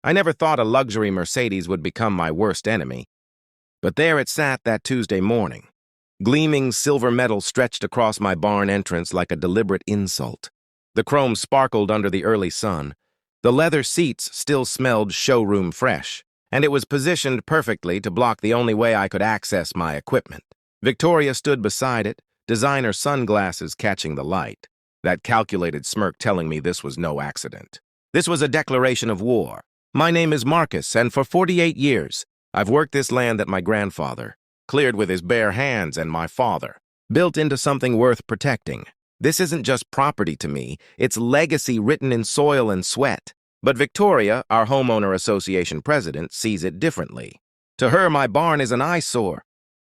I never thought a luxury Mercedes would become my worst enemy. But there it sat that Tuesday morning. Gleaming silver metal stretched across my barn entrance like a deliberate insult. The chrome sparkled under the early sun. The leather seats still smelled showroom fresh, and it was positioned perfectly to block the only way I could access my equipment. Victoria stood beside it, designer sunglasses catching the light, that calculated smirk telling me this was no accident. This was a declaration of war. My name is Marcus, and for 48 years, I've worked this land that my grandfather cleared with his bare hands and my father built into something worth protecting. This isn't just property to me, it's legacy written in soil and sweat. But Victoria, our homeowner association president, sees it differently. To her, my barn is an eyesore.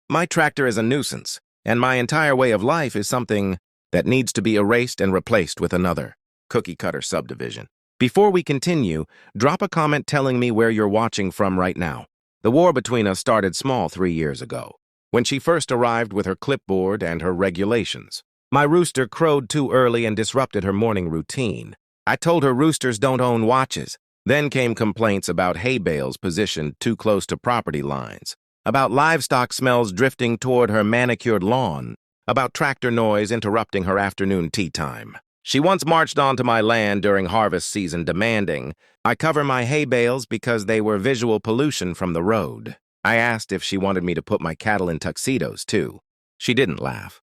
My tractor is a nuisance, and my entire way of life is something that needs to be erased and replaced with another cookie-cutter subdivision. Before we continue, drop a comment telling me where you're watching from right now. The war between us started small 3 years ago, when she first arrived with her clipboard and her regulations. My rooster crowed too early and disrupted her morning routine. I told her roosters don't own watches. Then came complaints about hay bales positioned too close to property lines, about livestock smells drifting toward her manicured lawn, about tractor noise interrupting her afternoon tea time. She once marched onto my land during harvest season demanding I cover my hay bales because they were visual pollution from the road. I asked if she wanted me to put my cattle in tuxedos too. She didn't laugh.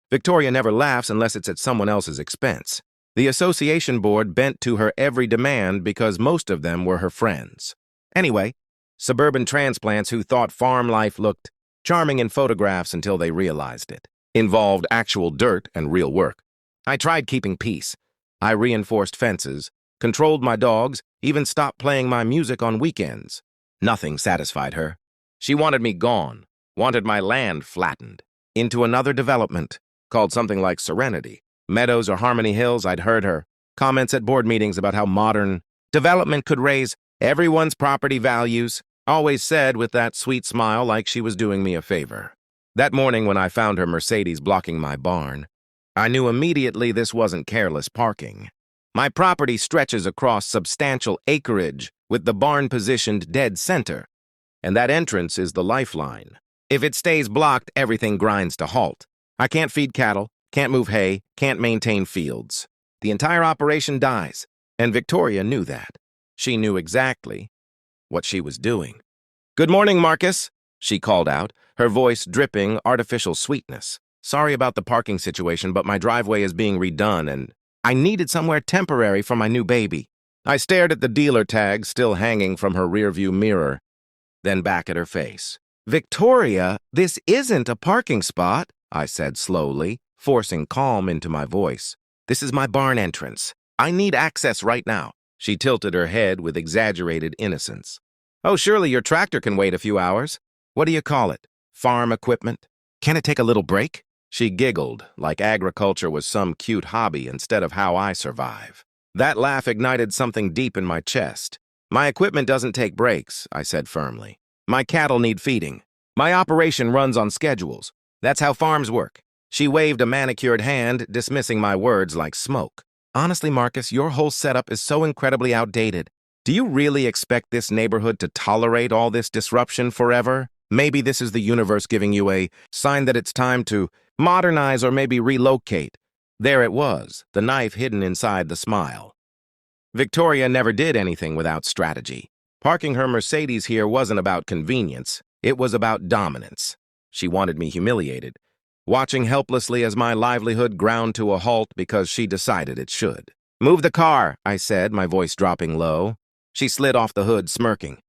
Victoria never laughs unless it's at someone else's expense. The association board bent to her every demand because most of them were her friends. Anyway, suburban transplants who thought farm life looked charming in photographs until they realized it involved actual dirt and real work. I tried keeping peace. I reinforced fences, controlled my dogs, even stopped playing my music on weekends. Nothing satisfied her. She wanted me gone, wanted my land flattened into another development called something like Serenity, Meadows, or Harmony Hills. I'd heard her comments at board meetings about how modern development could raise everyone's property values, always said with that sweet smile like she was doing me a favor. That morning when I found her Mercedes blocking my barn, I knew immediately this wasn't careless parking. My property stretches across substantial acreage with the barn positioned dead center, and that entrance is the lifeline. If it stays blocked, everything grinds to halt. I can't feed cattle, can't move hay, can't maintain fields. The entire operation dies, and Victoria knew that. She knew exactly what she was doing. "Good morning, Marcus," she called out, her voice dripping artificial sweetness. "Sorry about the parking situation, but my driveway is being redone, and I needed somewhere temporary for my new baby." I stared at the dealer tag still hanging from her rearview mirror, then back at her face. "Victoria, this isn't a parking spot," I said slowly, forcing calm into my voice. "This is my barn entrance. I need access right now." She tilted her head with exaggerated innocence. "Oh, surely your tractor can wait a few hours. What do you call it? Farm equipment? Can it take a little break?" She giggled, like agriculture was some cute hobby instead of how I survive. That laugh ignited something deep in my chest. "My equipment doesn't take breaks," I said firmly. "My cattle need feeding. My operation runs on schedules. That's how farms work." She waved a manicured hand, dismissing my words like smoke. "Honestly, Marcus, your whole setup is so incredibly outdated. Do you really expect this neighborhood to tolerate all this disruption forever? Maybe this is the universe giving you a sign that it's time to modernize or maybe relocate." There it was, the knife hidden inside the smile. Victoria never did anything without strategy. Parking her Mercedes here wasn't about convenience, it was about dominance. She wanted me humiliated, watching helplessly as my livelihood ground to a halt because she decided it should. "Move the car," I said, my voice dropping low. She slid off the hood, smirking.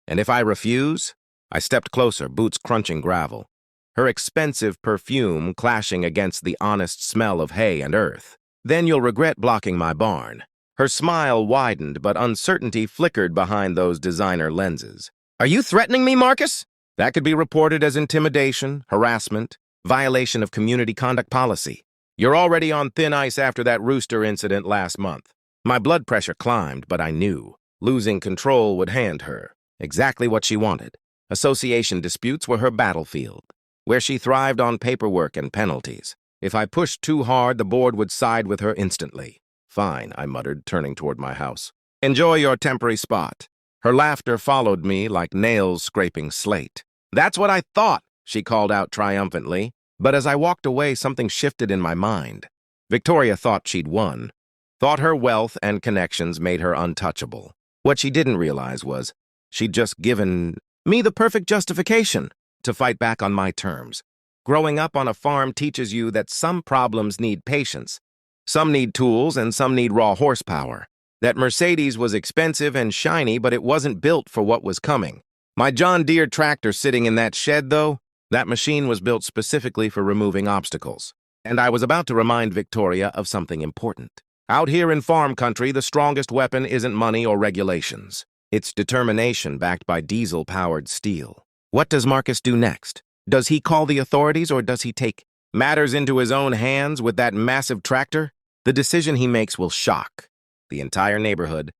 "And if I refuse?" I stepped closer, boots crunching gravel, her expensive perfume clashing against the honest smell of hay and earth. "Then you'll regret blocking my barn." Her smile widened, but uncertainty flickered behind those designer lenses. "Are you threatening me, Marcus?" "That could be reported as intimidation, harassment, violation of community conduct policy. You're already on thin ice after that rooster incident last month." My blood pressure climbed, but I knew losing control would hand her exactly what she wanted. Association disputes were her battlefield, where she thrived on paperwork and penalties. If I pushed too hard, the board would side with her instantly. "Fine," I muttered, turning toward my house. "Enjoy your temporary spot. Her laughter followed me like nails scraping slate. "That's what I thought," she called out triumphantly. But as I walked away, something shifted in my mind. Victoria thought she'd won. Thought her wealth and connections made her untouchable. What she didn't realize was she'd just given me the perfect justification to fight back on my terms. Growing up on a farm teaches you that some problems need patience, some need tools, and some need raw horsepower. That Mercedes was expensive and shiny, but it wasn't built for what was coming. My John Deere tractor sitting in that shed, though, that machine was built specifically for removing obstacles. And I was about to remind Victoria of something important. Out here in farm country, the strongest weapon isn't money or regulations. It's determination backed by diesel-powered steel. What does Marcus do next? Does he call the authorities, or does he take matters into his own hands with that massive tractor? The decision he makes will shock the entire neighborhood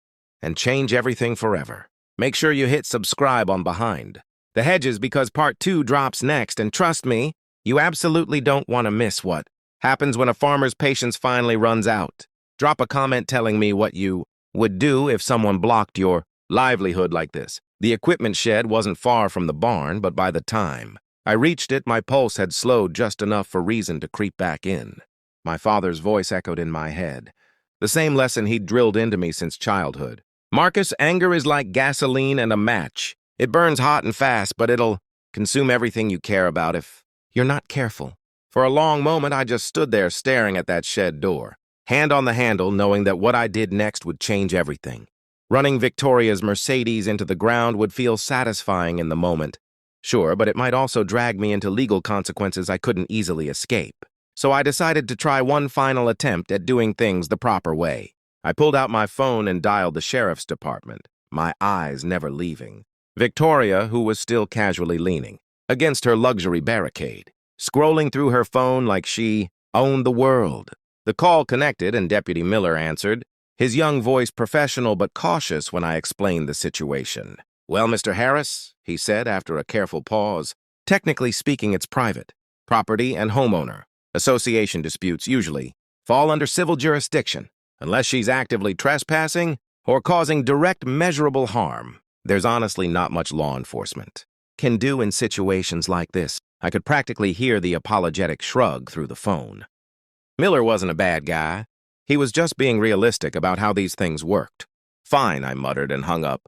and change everything forever. Make sure you hit subscribe on Behind the Hedges, because part 2 drops next, and trust me, you absolutely don't want to miss what happens when a farmer's patience finally runs out. Drop a comment telling me what you would do if someone blocked your livelihood like this. The equipment shed wasn't far from the barn, but by the time I reached it, my pulse had slowed just enough for reason to creep back in. My father's voice echoed in my head, the same lesson he'd drilled into me since childhood. "Marcus, anger is like gasoline and a match. It burns hot and fast, but it'll consume everything you care about if you're not careful." For a long moment, I just stood there staring at that shed door, hand on the handle, knowing that what I did next would change everything. Running Victoria's Mercedes into the ground would feel satisfying in the moment, sure, but it might also drag me into legal consequences I couldn't easily escape. So I decided to try one final attempt at doing things the proper way. I pulled out my phone and dialed the sheriff's department, my eyes never leaving Victoria, who was still casually leaning against her luxury barricade, scrolling through her phone like she owned the world. The call connected and Deputy Miller answered, his young voice professional but cautious when I explained the situation. "Well, Mr. Harris," he said after a careful pause, "technically speaking, it's private. Property and homeowner. Association disputes usually fall under civil jurisdiction. Unless she's actively trespassing or causing direct measurable harm, there's honestly not much law enforcement can do in situations like this." I could practically hear the apologetic shrug through the phone. Miller wasn't a bad guy. He was just being realistic about how these things worked. "Fine," I muttered and hung up.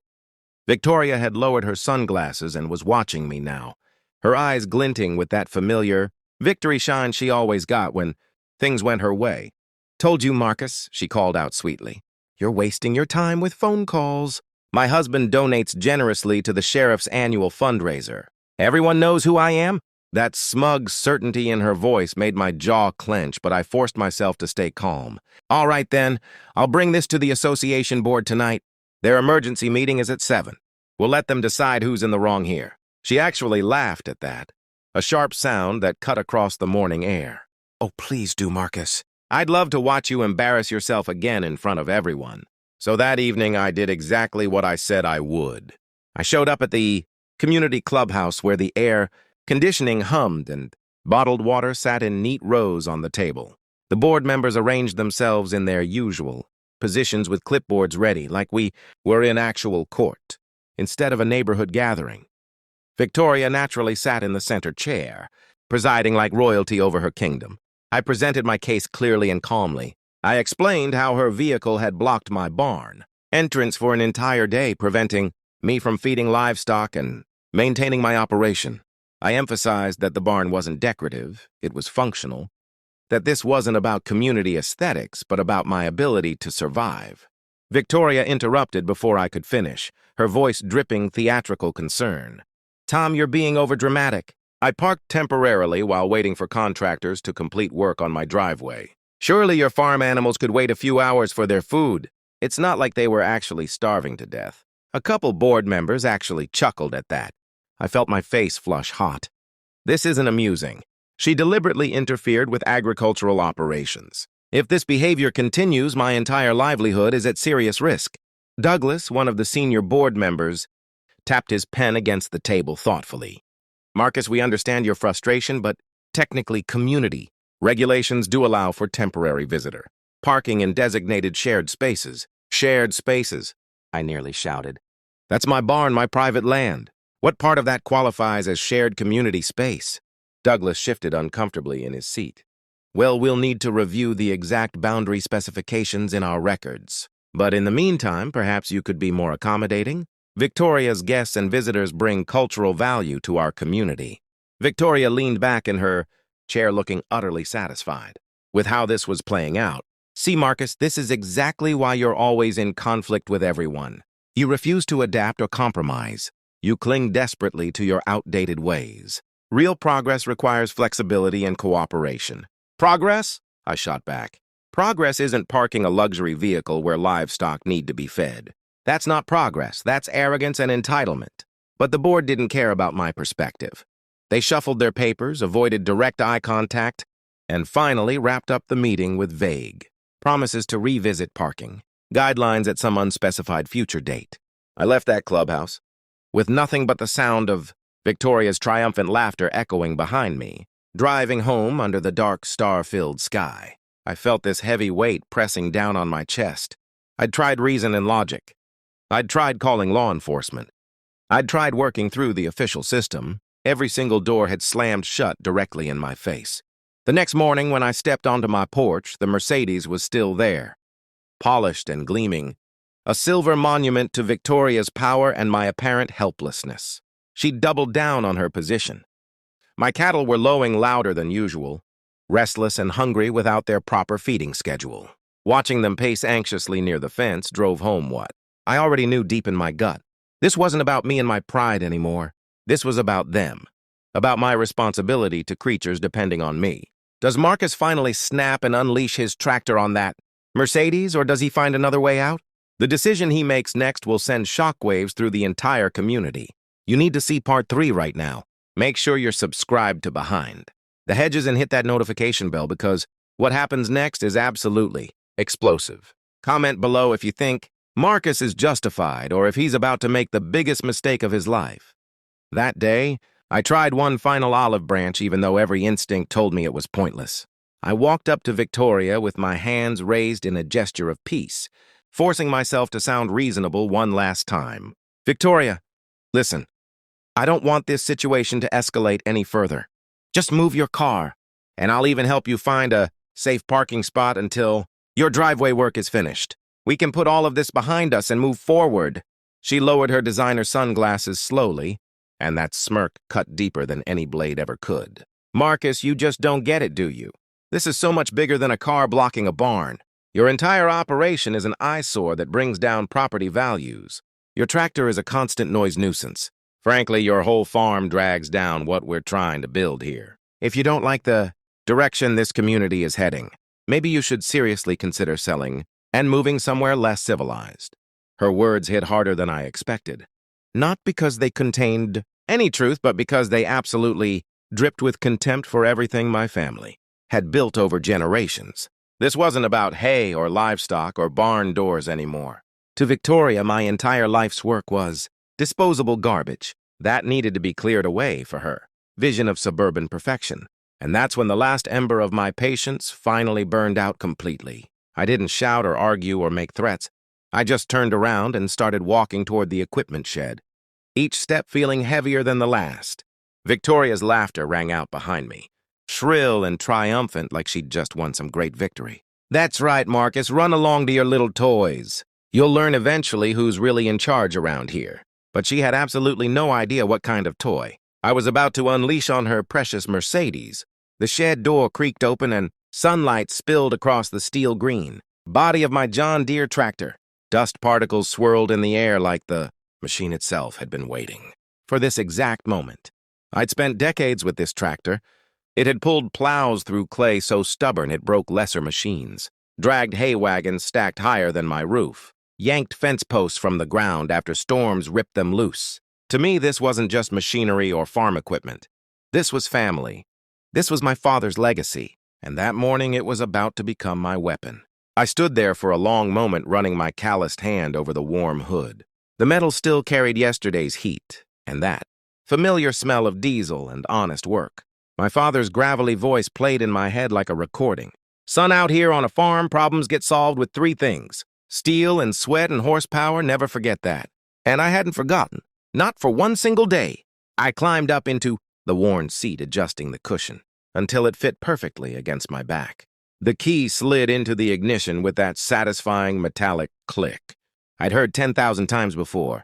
Victoria had lowered her sunglasses and was watching me now, her eyes glinting with that familiar victory shine she always got when things went her way. "Told you, Marcus," she called out sweetly. "You're wasting your time with phone calls. My husband donates generously to the sheriff's annual fundraiser. Everyone knows who I am." That smug certainty in her voice made my jaw clench, but I forced myself to stay calm. "All right, then. I'll bring this to the association board tonight. Their emergency meeting is at 7. We'll let them decide who's in the wrong here." She actually laughed at that, a sharp sound that cut across the morning air. "Oh, please do, Marcus. I'd love to watch you embarrass yourself again in front of everyone." So that evening, I did exactly what I said I would. I showed up at the community clubhouse where the air conditioning hummed and bottled water sat in neat rows on the table. The board members arranged themselves in their usual positions with clipboards ready, like we were in actual court, instead of a neighborhood gathering. Victoria naturally sat in the center chair, presiding like royalty over her kingdom. I presented my case clearly and calmly. I explained how her vehicle had blocked my barn entrance for an entire day, preventing me from feeding livestock and maintaining my operation. I emphasized that the barn wasn't decorative, it was functional, that this wasn't about community aesthetics, but about my ability to survive. Victoria interrupted before I could finish, her voice dripping theatrical concern. "Tom, you're being overdramatic." I parked temporarily while waiting for contractors to complete work on my driveway. "Surely your farm animals could wait a few hours for their food." It's not like they were actually starving to death. A couple board members actually chuckled at that. I felt my face flush hot. This isn't amusing. She deliberately interfered with agricultural operations. If this behavior continues, my entire livelihood is at serious risk. Douglas, one of the senior board members, tapped his pen against the table thoughtfully. "Marcus, we understand your frustration, but technically community regulations do allow for temporary visitor parking in designated shared spaces." "Shared spaces," I nearly shouted. That's my barn, my private land. What part of that qualifies as shared community space? Douglas shifted uncomfortably in his seat. Well, we'll need to review the exact boundary specifications in our records. But in the meantime, perhaps you could be more accommodating? Victoria's guests and visitors bring cultural value to our community. Victoria leaned back in her chair looking utterly satisfied with how this was playing out. See, Marcus, this is exactly why you're always in conflict with everyone. You refuse to adapt or compromise. You cling desperately to your outdated ways. Real progress requires flexibility and cooperation. Progress? I shot back. Progress isn't parking a luxury vehicle where livestock need to be fed. That's not progress. That's arrogance and entitlement. But the board didn't care about my perspective. They shuffled their papers, avoided direct eye contact, and finally wrapped up the meeting with vague promises to revisit parking, guidelines at some unspecified future date. I left that clubhouse with nothing but the sound of Victoria's triumphant laughter echoing behind me, driving home under the dark, star-filled sky. I felt this heavy weight pressing down on my chest. I'd tried reason and logic. I'd tried calling law enforcement. I'd tried working through the official system. Every single door had slammed shut directly in my face. The next morning, when I stepped onto my porch, the Mercedes was still there, polished and gleaming, a silver monument to Victoria's power and my apparent helplessness. She doubled down on her position. My cattle were lowing louder than usual, restless and hungry without their proper feeding schedule. Watching them pace anxiously near the fence drove home what I already knew deep in my gut. This wasn't about me and my pride anymore. This was about them, about my responsibility to creatures depending on me. Does Marcus finally snap and unleash his tractor on that Mercedes, or does he find another way out? The decision he makes next will send shockwaves through the entire community. You need to see part 3 right now. Make sure you're subscribed to Behind the Hedges and hit that notification bell, because what happens next is absolutely explosive. Comment below if you think Marcus is justified or if he's about to make the biggest mistake of his life. That day, I tried one final olive branch even though every instinct told me it was pointless. I walked up to Victoria with my hands raised in a gesture of peace, forcing myself to sound reasonable one last time. Victoria, listen, I don't want this situation to escalate any further. Just move your car, and I'll even help you find a safe parking spot until your driveway work is finished. We can put all of this behind us and move forward. She lowered her designer sunglasses slowly, and that smirk cut deeper than any blade ever could. Marcus, you just don't get it, do you? This is so much bigger than a car blocking a barn. Your entire operation is an eyesore that brings down property values. Your tractor is a constant noise nuisance. Frankly, your whole farm drags down what we're trying to build here. If you don't like the direction this community is heading, maybe you should seriously consider selling and moving somewhere less civilized. Her words hit harder than I expected. Not because they contained any truth, but because they absolutely dripped with contempt for everything my family had built over generations. This wasn't about hay or livestock or barn doors anymore. To Victoria, my entire life's work was disposable garbage. That needed to be cleared away for her vision of suburban perfection. And that's when the last ember of my patience finally burned out completely. I didn't shout or argue or make threats. I just turned around and started walking toward the equipment shed, each step feeling heavier than the last. Victoria's laughter rang out behind me, shrill and triumphant like she'd just won some great victory. That's right, Marcus, run along to your little toys. You'll learn eventually who's really in charge around here. But she had absolutely no idea what kind of toy I was about to unleash on her precious Mercedes. The shed door creaked open and sunlight spilled across the steel green body of my John Deere tractor. Dust particles swirled in the air like the machine itself had been waiting for this exact moment. I'd spent decades with this tractor. It had pulled plows through clay so stubborn it broke lesser machines, dragged hay wagons stacked higher than my roof, yanked fence posts from the ground after storms ripped them loose. To me, this wasn't just machinery or farm equipment. This was family. This was my father's legacy, and that morning it was about to become my weapon. I stood there for a long moment, running my calloused hand over the warm hood. The metal still carried yesterday's heat, and that familiar smell of diesel and honest work. My father's gravelly voice played in my head like a recording. Son, out here on a farm, problems get solved with 3 things. Steel and sweat and horsepower, never forget that. And I hadn't forgotten. Not for one single day. I climbed up into the worn seat, adjusting the cushion until it fit perfectly against my back. The key slid into the ignition with that satisfying metallic click I'd heard 10,000 times before.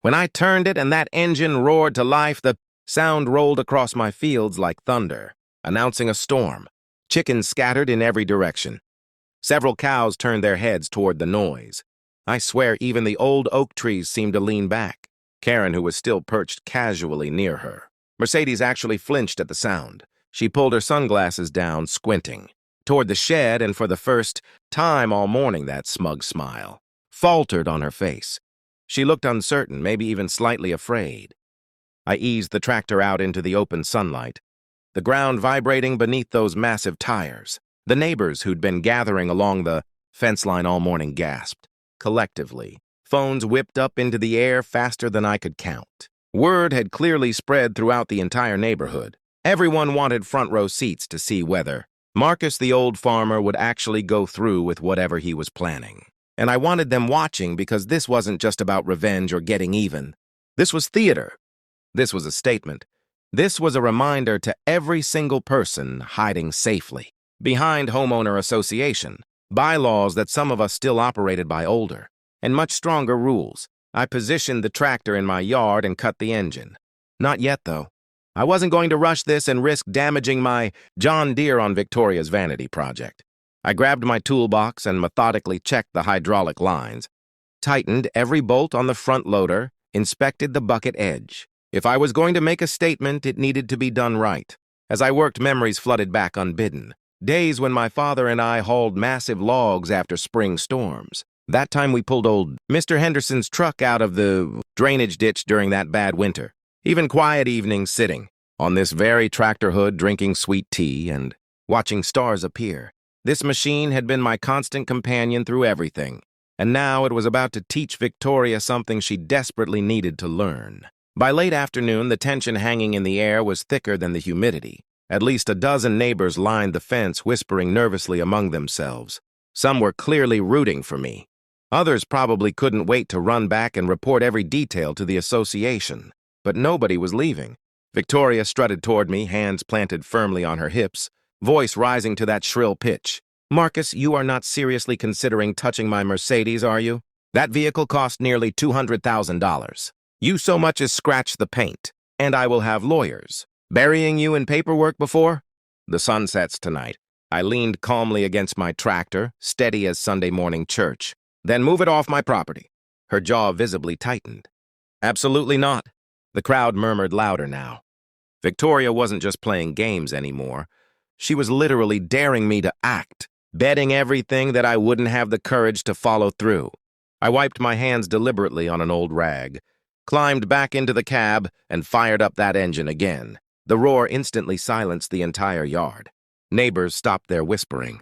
When I turned it and that engine roared to life, the sound rolled across my fields like thunder, announcing a storm. Chickens scattered in every direction. Several cows turned their heads toward the noise. I swear even the old oak trees seemed to lean back. Karen, who was still perched casually near her. Mercedes actually flinched at the sound. She pulled her sunglasses down, squinting toward the shed, and for the first time all morning that smug smile faltered on her face. She looked uncertain, maybe even slightly afraid. I eased the tractor out into the open sunlight, the ground vibrating beneath those massive tires. The neighbors who'd been gathering along the fence line all morning gasped. Collectively, phones whipped up into the air faster than I could count. Word had clearly spread throughout the entire neighborhood. Everyone wanted front row seats to see whether Marcus, the old farmer, would actually go through with whatever he was planning. And I wanted them watching because this wasn't just about revenge or getting even. This was theater. This was a statement. This was a reminder to every single person hiding safely behind homeowner association, bylaws that some of us still operated by older, and much stronger rules. I positioned the tractor in my yard and cut the engine. Not yet, though. I wasn't going to rush this and risk damaging my John Deere on Victoria's vanity project. I grabbed my toolbox and methodically checked the hydraulic lines, tightened every bolt on the front loader, inspected the bucket edge. If I was going to make a statement, it needed to be done right. As I worked, memories flooded back unbidden. Days when my father and I hauled massive logs after spring storms. That time we pulled old Mr. Henderson's truck out of the drainage ditch during that bad winter. Even quiet evenings sitting on this very tractor hood, drinking sweet tea and watching stars appear. This machine had been my constant companion through everything, and now it was about to teach Victoria something she desperately needed to learn. By late afternoon, the tension hanging in the air was thicker than the humidity. At least a dozen neighbors lined the fence, whispering nervously among themselves. Some were clearly rooting for me. Others probably couldn't wait to run back and report every detail to the association. But nobody was leaving. Victoria strutted toward me, hands planted firmly on her hips, voice rising to that shrill pitch. "Marcus, you are not seriously considering touching my Mercedes, are you? That vehicle cost nearly $200,000. You so much as scratch the paint, and I will have lawyers. Burying you in paperwork before? The sun sets tonight." I leaned calmly against my tractor, steady as Sunday morning church. "Then move it off my property." Her jaw visibly tightened. "Absolutely not." The crowd murmured louder now. Victoria wasn't just playing games anymore. She was literally daring me to act, betting everything that I wouldn't have the courage to follow through. I wiped my hands deliberately on an old rag, climbed back into the cab, and fired up that engine again. The roar instantly silenced the entire yard. Neighbors stopped their whispering.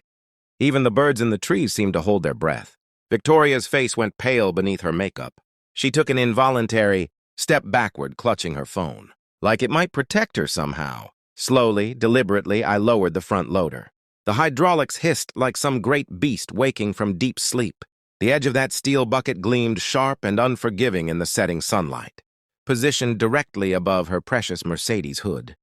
Even the birds in the trees seemed to hold their breath. Victoria's face went pale beneath her makeup. She took an involuntary step backward, clutching her phone, like it might protect her somehow. Slowly, deliberately, I lowered the front loader. The hydraulics hissed like some great beast waking from deep sleep. The edge of that steel bucket gleamed sharp and unforgiving in the setting sunlight, positioned directly above her precious Mercedes hood.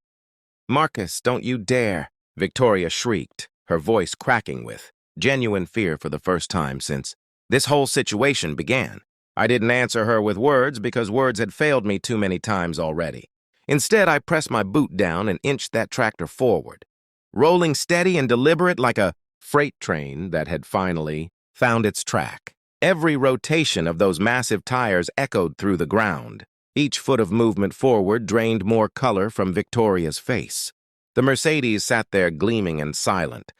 "Marcus, don't you dare!" Victoria shrieked, her voice cracking with genuine fear for the first time since this whole situation began. I didn't answer her with words because words had failed me too many times already. Instead, I pressed my boot down and inched that tractor forward, rolling steady and deliberate like a freight train that had finally found its track. Every rotation of those massive tires echoed through the ground. Each foot of movement forward drained more color from Victoria's face. The Mercedes sat there gleaming and silent,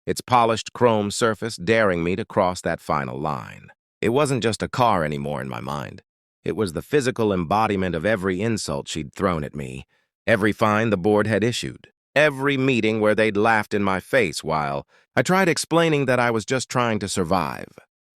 its polished chrome surface daring me to cross that final line. It wasn't just a car anymore in my mind. It was the physical embodiment of every insult she'd thrown at me, every fine the board had issued, every meeting where they'd laughed in my face while I tried explaining that I was just trying to survive,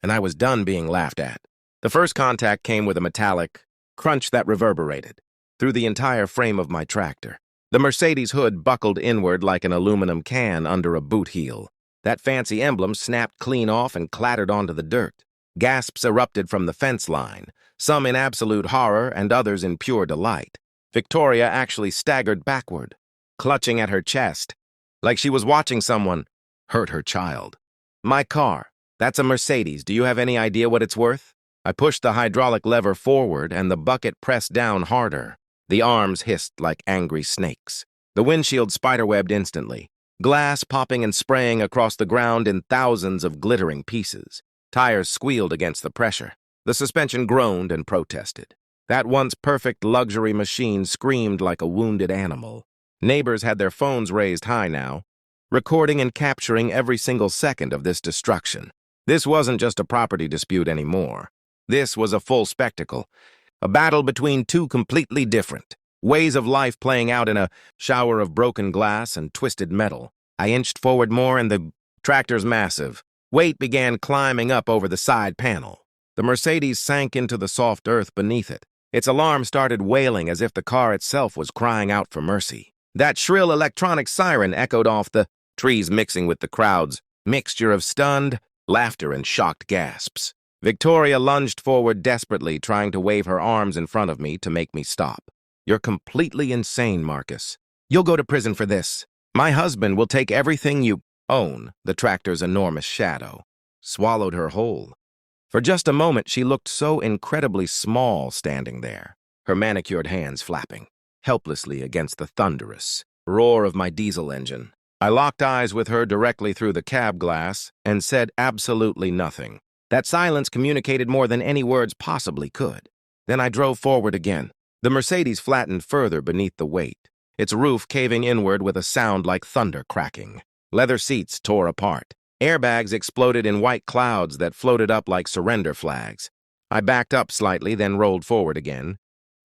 and I was done being laughed at. The first contact came with a metallic crunch that reverberated through the entire frame of my tractor. The Mercedes hood buckled inward like an aluminum can under a boot heel. That fancy emblem snapped clean off and clattered onto the dirt. Gasps erupted from the fence line, some in absolute horror and others in pure delight. Victoria actually staggered backward, clutching at her chest, like she was watching someone hurt her child. My car. That's a Mercedes. Do you have any idea what it's worth? I pushed the hydraulic lever forward and the bucket pressed down harder. The arms hissed like angry snakes. The windshield spiderwebbed instantly, glass popping and spraying across the ground in thousands of glittering pieces. Tires squealed against the pressure. The suspension groaned and protested. That once perfect luxury machine screamed like a wounded animal. Neighbors had their phones raised high now, recording and capturing every single second of this destruction. This wasn't just a property dispute anymore. This was a full spectacle, a battle between two completely different ways of life playing out in a shower of broken glass and twisted metal. I inched forward more and the tractor's massive weight began climbing up over the side panel. The Mercedes sank into the soft earth beneath it. Its alarm started wailing as if the car itself was crying out for mercy. That shrill electronic siren echoed off the trees, mixing with the crowd's mixture of stunned laughter and shocked gasps. Victoria lunged forward desperately, trying to wave her arms in front of me to make me stop. You're completely insane, Marcus. You'll go to prison for this. My husband will take everything you own. The tractor's enormous shadow swallowed her whole. For just a moment, she looked so incredibly small standing there, her manicured hands flapping helplessly against the thunderous roar of my diesel engine. I locked eyes with her directly through the cab glass and said absolutely nothing. That silence communicated more than any words possibly could. Then I drove forward again. The Mercedes flattened further beneath the weight, its roof caving inward with a sound like thunder cracking. Leather seats tore apart. Airbags exploded in white clouds that floated up like surrender flags. I backed up slightly, then rolled forward again,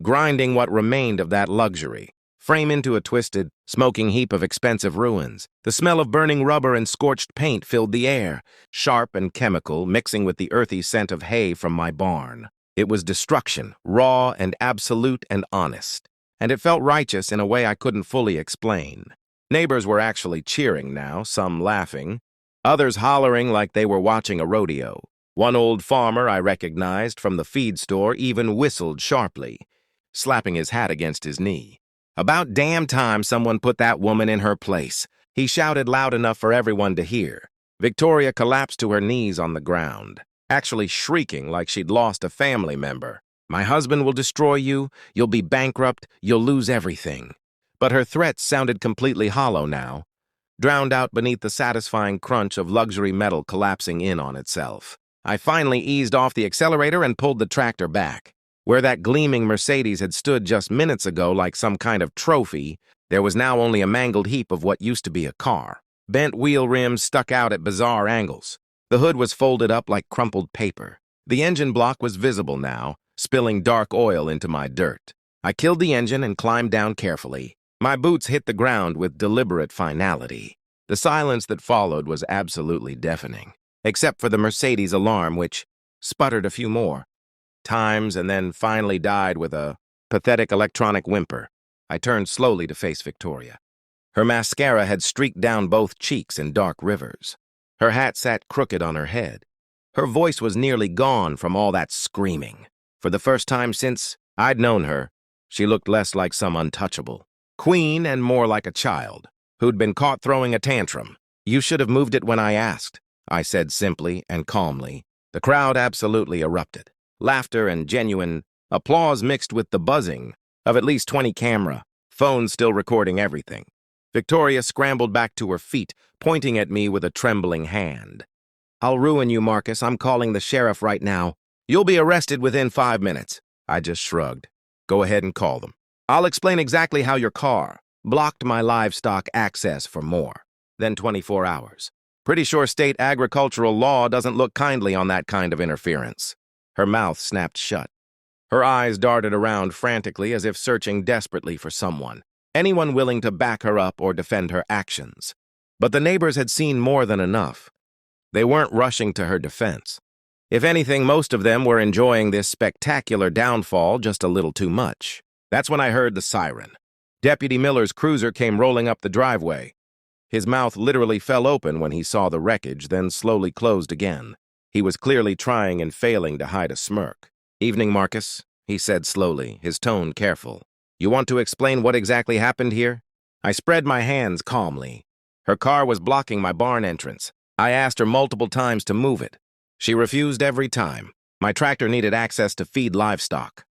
grinding what remained of that luxury frame into a twisted, smoking heap of expensive ruins. The smell of burning rubber and scorched paint filled the air, sharp and chemical, mixing with the earthy scent of hay from my barn. It was destruction, raw and absolute and honest, and it felt righteous in a way I couldn't fully explain. Neighbors were actually cheering now, some laughing, others hollering like they were watching a rodeo. One old farmer I recognized from the feed store even whistled sharply, slapping his hat against his knee. About damn time someone put that woman in her place, he shouted loud enough for everyone to hear. Victoria collapsed to her knees on the ground, actually shrieking like she'd lost a family member. My husband will destroy you, you'll be bankrupt, you'll lose everything. But her threats sounded completely hollow now, drowned out beneath the satisfying crunch of luxury metal collapsing in on itself. I finally eased off the accelerator and pulled the tractor back. Where that gleaming Mercedes had stood just minutes ago like some kind of trophy, there was now only a mangled heap of what used to be a car. Bent wheel rims stuck out at bizarre angles. The hood was folded up like crumpled paper. The engine block was visible now, spilling dark oil into my dirt. I killed the engine and climbed down carefully. My boots hit the ground with deliberate finality. The silence that followed was absolutely deafening, except for the Mercedes alarm, which sputtered a few more times and then finally died with a pathetic electronic whimper. I turned slowly to face Victoria. Her mascara had streaked down both cheeks in dark rivers. Her hat sat crooked on her head. Her voice was nearly gone from all that screaming. For the first time since I'd known her, she looked less like some untouchable queen and more like a child who'd been caught throwing a tantrum. You should have moved it when I asked, I said simply and calmly. The crowd absolutely erupted. Laughter and genuine applause mixed with the buzzing of at least 20 camera phones still recording everything. Victoria scrambled back to her feet, pointing at me with a trembling hand. I'll ruin you, Marcus. I'm calling the sheriff right now. You'll be arrested within 5 minutes. I just shrugged. Go ahead and call them. I'll explain exactly how your car blocked my livestock access for more than 24 hours. Pretty sure state agricultural law doesn't look kindly on that kind of interference. Her mouth snapped shut. Her eyes darted around frantically as if searching desperately for someone, anyone willing to back her up or defend her actions. But the neighbors had seen more than enough. They weren't rushing to her defense. If anything, most of them were enjoying this spectacular downfall just a little too much. That's when I heard the siren. Deputy Miller's cruiser came rolling up the driveway. His mouth literally fell open when he saw the wreckage, then slowly closed again. He was clearly trying and failing to hide a smirk. "Evening, Marcus," he said slowly, his tone careful. "You want to explain what exactly happened here?" I spread my hands calmly. Her car was blocking my barn entrance. I asked her multiple times to move it. She refused every time. My tractor needed access to feed livestock.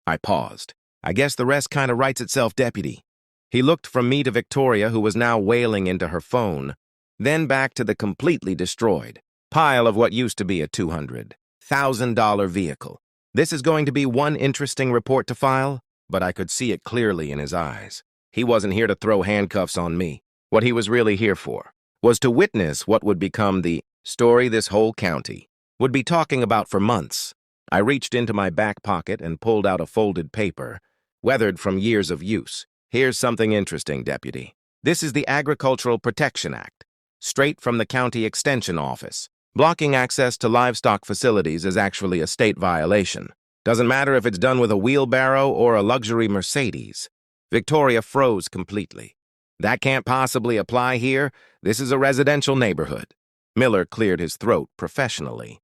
I paused. "I guess the rest kind of writes itself, Deputy." He looked from me to Victoria, who was now wailing into her phone, then back to the completely destroyed pile of what used to be a $200,000 vehicle. "This is going to be one interesting report to file," but I could see it clearly in his eyes. He wasn't here to throw handcuffs on me. What he was really here for was to witness what would become the story this whole county would be talking about for months. I reached into my back pocket and pulled out a folded paper, weathered from years of use. "Here's something interesting, Deputy. This is the Agricultural Protection Act, straight from the County Extension Office. Blocking access to livestock facilities is actually a state violation. Doesn't matter if it's done with a wheelbarrow or a luxury Mercedes." Victoria froze completely. "That can't possibly apply here. This is a residential neighborhood." Miller cleared his throat professionally.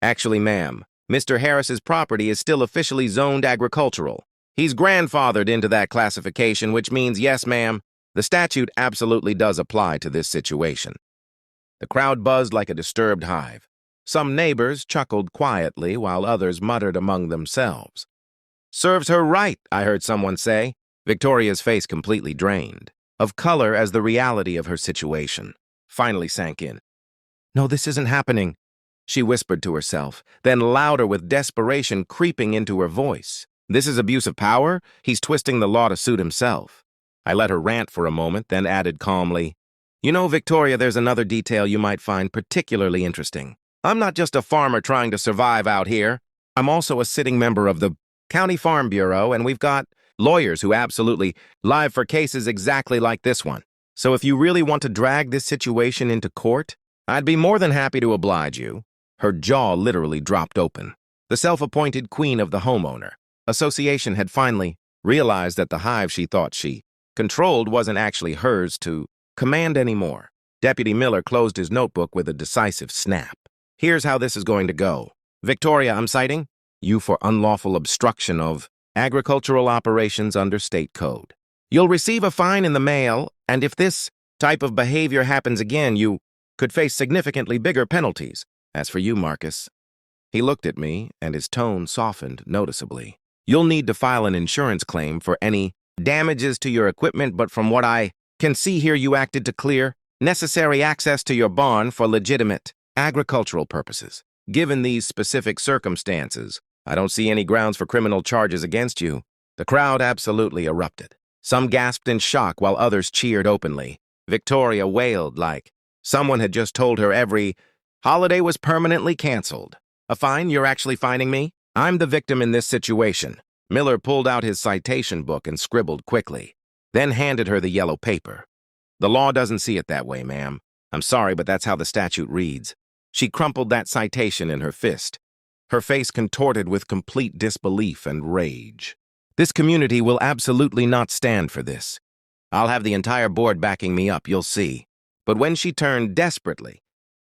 "Actually, ma'am, Mr. Harris's property is still officially zoned agricultural. He's grandfathered into that classification, which means, yes, ma'am, the statute absolutely does apply to this situation." The crowd buzzed like a disturbed hive. Some neighbors chuckled quietly while others muttered among themselves. "Serves her right," I heard someone say. Victoria's face completely drained, of color as the reality of her situation finally sank in. "No, this isn't happening," she whispered to herself, then louder with desperation creeping into her voice. "This is abuse of power? He's twisting the law to suit himself." I let her rant for a moment, then added calmly, "You know, Victoria, there's another detail you might find particularly interesting. I'm not just a farmer trying to survive out here. I'm also a sitting member of the County Farm Bureau, and we've got lawyers who absolutely live for cases exactly like this one. So if you really want to drag this situation into court, I'd be more than happy to oblige you." Her jaw literally dropped open. The self-appointed queen of the homeowner association had finally realized that the hive she thought she controlled wasn't actually hers to command anymore. Deputy Miller closed his notebook with a decisive snap. "Here's how this is going to go. Victoria, I'm citing you for unlawful obstruction of agricultural operations under state code. You'll receive a fine in the mail, and if this type of behavior happens again, you could face significantly bigger penalties. As for you, Marcus," he looked at me, and his tone softened noticeably, "you'll need to file an insurance claim for any damages to your equipment, but from what I can see here, you acted to clear necessary access to your barn for legitimate agricultural purposes. Given these specific circumstances, I don't see any grounds for criminal charges against you." The crowd absolutely erupted. Some gasped in shock while others cheered openly. Victoria wailed like someone had just told her every holiday was permanently canceled. "A fine? You're actually fining me? I'm the victim in this situation." Miller pulled out his citation book and scribbled quickly, then handed her the yellow paper. "The law doesn't see it that way, ma'am. I'm sorry, but that's how the statute reads." She crumpled that citation in her fist, her face contorted with complete disbelief and rage. "This community will absolutely not stand for this. I'll have the entire board backing me up, you'll see." But when she turned desperately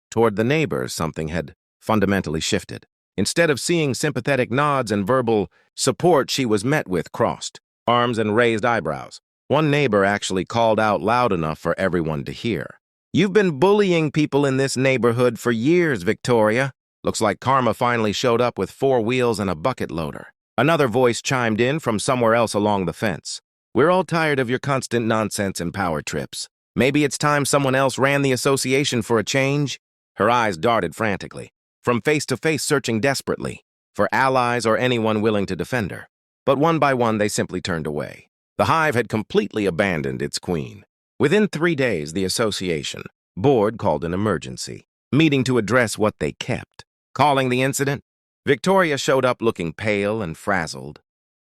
toward the neighbors, something had fundamentally shifted. Instead of seeing sympathetic nods and verbal support, she was met with crossed arms and raised eyebrows. One neighbor actually called out loud enough for everyone to hear. "You've been bullying people in this neighborhood for years, Victoria. Looks like karma finally showed up with 4 wheels and a bucket loader." Another voice chimed in from somewhere else along the fence. "We're all tired of your constant nonsense and power trips. Maybe it's time someone else ran the association for a change?" Her eyes darted frantically, from face to face, searching desperately for allies or anyone willing to defend her. But one by one, they simply turned away. The hive had completely abandoned its queen. Within 3 days, the association board called an emergency meeting to address what they kept. Calling the incident, Victoria showed up looking pale and frazzled,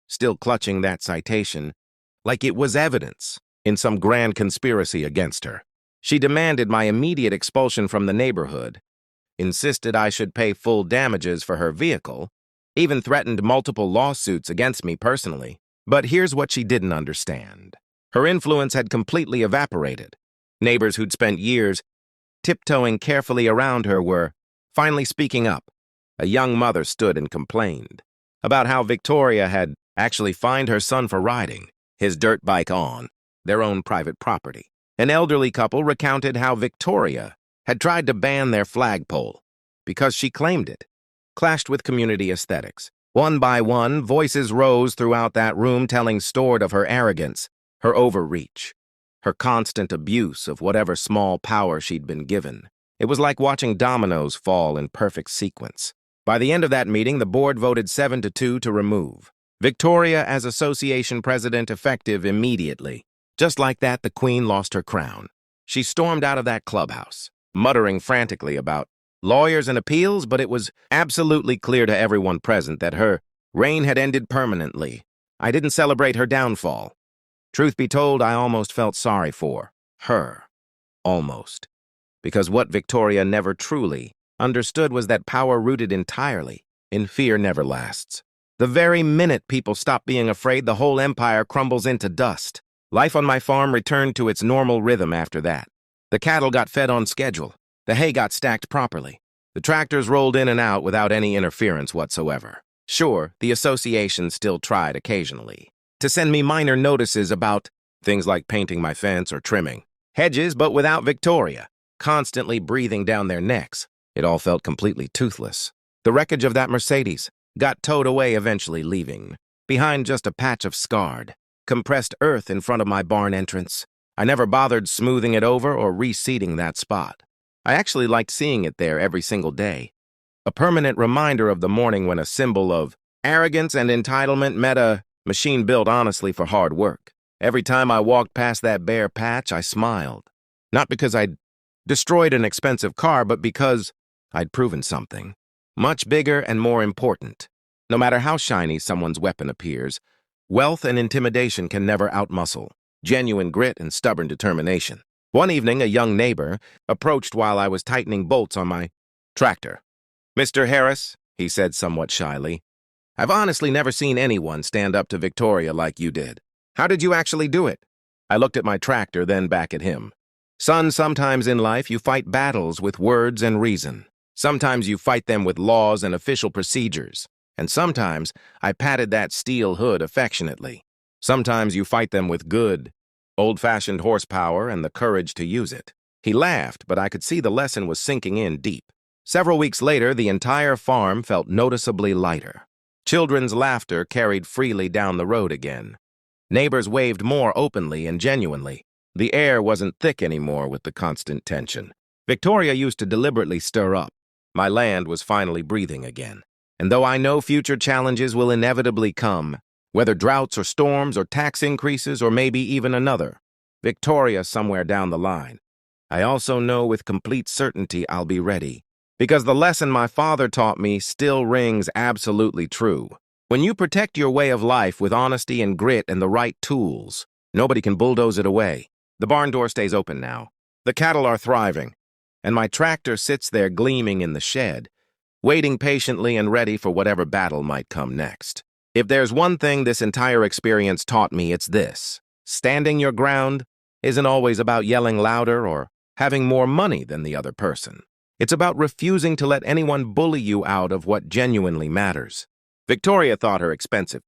still clutching that citation like it was evidence in some grand conspiracy against her. She demanded my immediate expulsion from the neighborhood, insisted I should pay full damages for her vehicle, even threatened multiple lawsuits against me personally. But here's what she didn't understand. Her influence had completely evaporated. Neighbors who'd spent years tiptoeing carefully around her were finally speaking up. A young mother stood and complained about how Victoria had actually fined her son for riding his dirt bike on their own private property. An elderly couple recounted how Victoria had tried to ban their flagpole because she claimed it clashed with community aesthetics. One by one, voices rose throughout that room telling Stored of her arrogance, her overreach, her constant abuse of whatever small power she'd been given. It was like watching dominoes fall in perfect sequence. By the end of that meeting, the board voted 7-2 to remove Victoria as association president effective immediately. Just like that, the queen lost her crown. She stormed out of that clubhouse, muttering frantically about lawyers and appeals, but it was absolutely clear to everyone present that her reign had ended permanently. I didn't celebrate her downfall. Truth be told, I almost felt sorry for her. Almost. Because what Victoria never truly understood was that power rooted entirely in fear never lasts. The very minute people stop being afraid, the whole empire crumbles into dust. Life on my farm returned to its normal rhythm after that. The cattle got fed on schedule. The hay got stacked properly. The tractors rolled in and out without any interference whatsoever. Sure, the association still tried occasionally to send me minor notices about things like painting my fence or trimming hedges, but without Victoria constantly breathing down their necks, it all felt completely toothless. The wreckage of that Mercedes got towed away, eventually leaving behind just a patch of scarred, compressed earth in front of my barn entrance. I never bothered smoothing it over or reseeding that spot. I actually liked seeing it there every single day. A permanent reminder of the morning when a symbol of arrogance and entitlement met a machine built honestly for hard work. Every time I walked past that bare patch, I smiled. Not because I'd destroyed an expensive car, but because I'd proven something much bigger and more important. No matter how shiny someone's weapon appears, wealth and intimidation can never outmuscle genuine grit and stubborn determination. One evening, a young neighbor approached while I was tightening bolts on my tractor. "Mr. Harris," he said somewhat shyly, "I've honestly never seen anyone stand up to Victoria like you did. How did you actually do it?" I looked at my tractor, then back at him. "Son, sometimes in life you fight battles with words and reason. Sometimes you fight them with laws and official procedures. And sometimes I patted that steel hood affectionately. Sometimes you fight them with good, old-fashioned horsepower and the courage to use it." He laughed, but I could see the lesson was sinking in deep. Several weeks later, the entire farm felt noticeably lighter. Children's laughter carried freely down the road again. Neighbors waved more openly and genuinely. The air wasn't thick anymore with the constant tension. Victoria used to deliberately stir up. My land was finally breathing again. And though I know future challenges will inevitably come, whether droughts or storms or tax increases or maybe even another Victoria somewhere down the line, I also know with complete certainty I'll be ready. Because the lesson my father taught me still rings absolutely true. When you protect your way of life with honesty and grit and the right tools, nobody can bulldoze it away. The barn door stays open now. The cattle are thriving. And my tractor sits there gleaming in the shed, waiting patiently and ready for whatever battle might come next. If there's one thing this entire experience taught me, it's this. Standing your ground isn't always about yelling louder or having more money than the other person. It's about refusing to let anyone bully you out of what genuinely matters. Victoria thought her expensive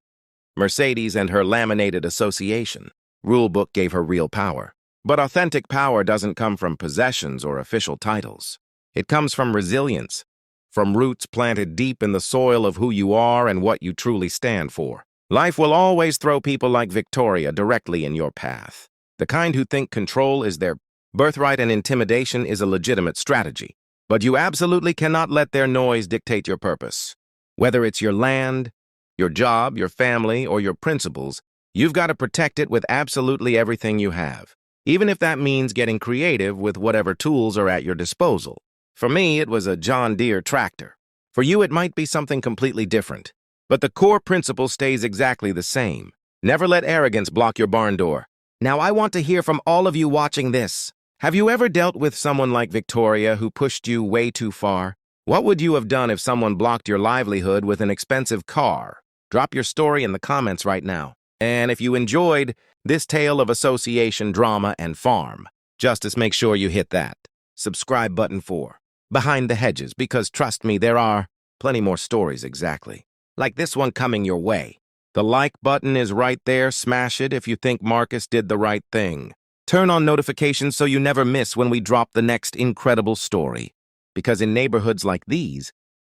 Mercedes and her laminated association rulebook gave her real power. But authentic power doesn't come from possessions or official titles. It comes from resilience, from roots planted deep in the soil of who you are and what you truly stand for. Life will always throw people like Victoria directly in your path. The kind who think control is their birthright and intimidation is a legitimate strategy. But you absolutely cannot let their noise dictate your purpose. Whether it's your land, your job, your family, or your principles, you've got to protect it with absolutely everything you have, even if that means getting creative with whatever tools are at your disposal. For me, it was a John Deere tractor. For you, it might be something completely different. But the core principle stays exactly the same. Never let arrogance block your barn door. Now, I want to hear from all of you watching this. Have you ever dealt with someone like Victoria who pushed you way too far? What would you have done if someone blocked your livelihood with an expensive car? Drop your story in the comments right now. And if you enjoyed this tale of association, drama, and farm, just make sure you hit that subscribe button for Behind the Hedges, because trust me, there are plenty more stories exactly. Like this one coming your way. The like button is right there. Smash it if you think Marcus did the right thing. Turn on notifications so you never miss when we drop the next incredible story. Because in neighborhoods like these,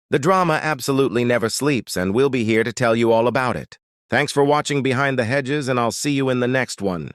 the drama absolutely never sleeps, and we'll be here to tell you all about it. Thanks for watching Behind the Hedges, and I'll see you in the next one.